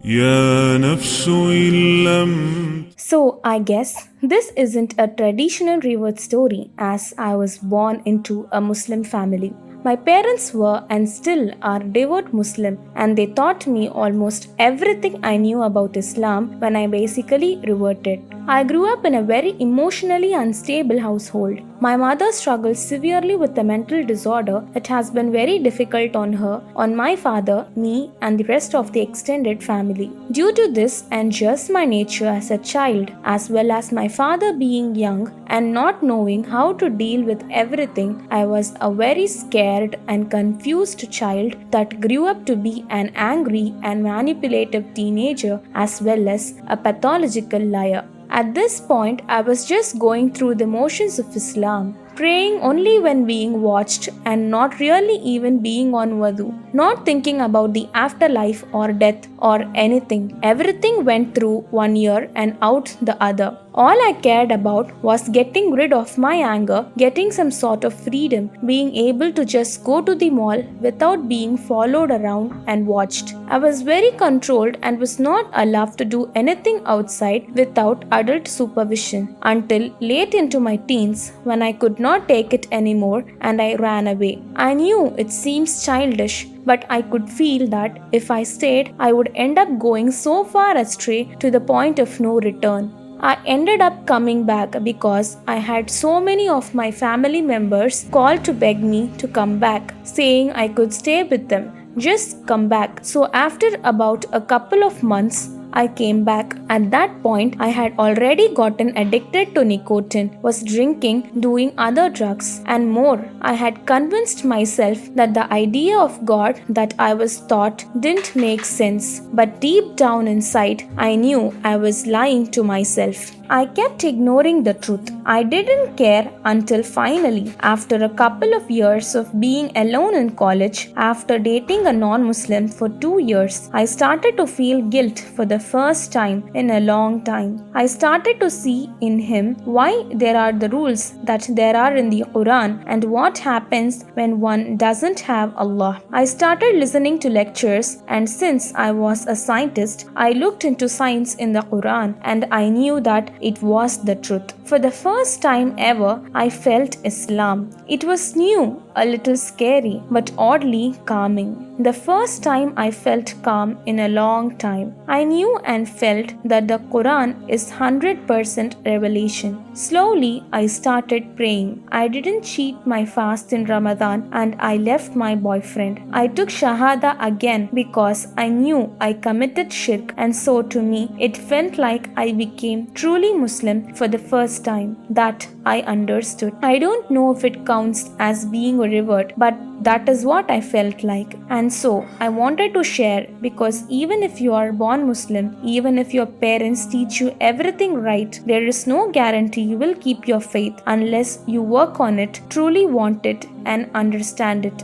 يا نفس إن لم. So, I guess this isn't a traditional Revert story as I was born into a Muslim family. My parents were and still are devout Muslim, and they taught me almost everything I knew about Islam when I basically reverted. I grew up in a very emotionally unstable household. My mother struggles severely with a mental disorder that has been very difficult on her, on my father, me, and the rest of the extended family. Due to this and just my nature as a child, as well as my father being young and not knowing how to deal with everything, I was a very scared and confused child that grew up to be an angry and manipulative teenager as well as a pathological liar. At this point, I was just going through the motions of Islam, praying only when being watched and not really even being on wudu, not thinking about the afterlife or death or anything. Everything went through one ear and out the other. All I cared about was getting rid of my anger, getting some sort of freedom, being able to just go to the mall without being followed around and watched. I was very controlled and was not allowed to do anything outside without adult supervision until late into my teens when I could not take it anymore and I ran away. I knew it seems childish, but I could feel that if I stayed, I would end up going so far astray to the point of no return. I ended up coming back because I had so many of my family members call to beg me to come back, saying I could stay with them. Just come back. So, after about a couple of months, I came back. At that point, I had already gotten addicted to nicotine, was drinking, doing other drugs, and more. I had convinced myself that the idea of God that I was taught didn't make sense. But deep down inside, I knew I was lying to myself. I kept ignoring the truth. I didn't care until finally, after a couple of years of being alone in college, after dating a non-Muslim for 2 years, I started to feel guilt for the first time in a long time. I started to see in him why there are the rules that there are in the Quran and what happens when one doesn't have Allah. I started listening to lectures, and since I was a scientist, I looked into science in the Quran and I knew that it was the truth. For the first time ever, I felt Islam. It was new, a little scary, but oddly calming. The first time I felt calm in a long time. I knew and felt that the Quran is 100% revelation. Slowly, I started praying. I didn't cheat my fast in Ramadan and I left my boyfriend. I took Shahada again because I knew I committed shirk, and so to me, it felt like I became truly Muslim for the first time. That I understood. I don't know if it counts as being a revert, but that is what I felt like. And so I wanted to share, because even if you are born Muslim, even if your parents teach you everything right, there is no guarantee you will keep your faith unless you work on it, truly want it, and understand it.